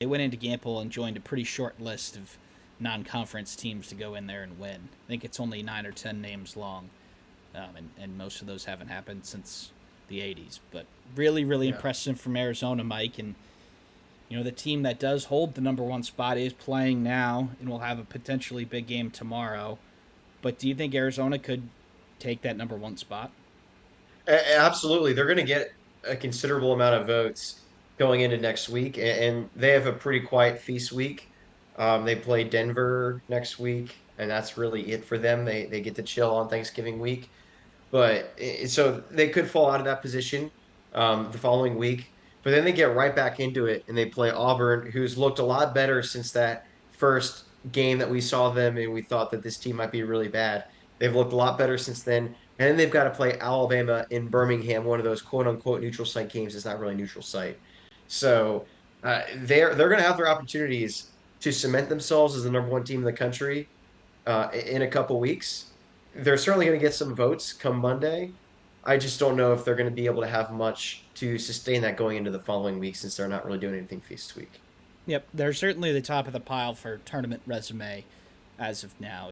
They went into Gamble and joined a pretty short list of non-conference teams to go in there and win. I think it's only 9 or 10 names long, and most of those haven't happened since the '80s. But really, really Yeah. impressive from Arizona, Mike. And the team that does hold the number one spot is playing now, and will have a potentially big game tomorrow. But do you think Arizona could take that number one spot? Absolutely. They're going to get a considerable amount of votes going into next week, and they have a pretty quiet feast week. They play Denver next week, and that's really it for them. They get to chill on Thanksgiving week, but so they could fall out of that position the following week. But then they get right back into it, and they play Auburn, who's looked a lot better since that first game that we saw them, and we thought that this team might be really bad. They've looked a lot better since then. And then they've got to play Alabama in Birmingham, one of those quote unquote neutral site games. It's not really a neutral site. So they're going to have their opportunities to cement themselves as the number one team in the country in a couple weeks. They're certainly going to get some votes come Monday. I just don't know if they're going to be able to have much to sustain that going into the following week since they're not really doing anything feast week. Yep, they're certainly the top of the pile for tournament resume as of now.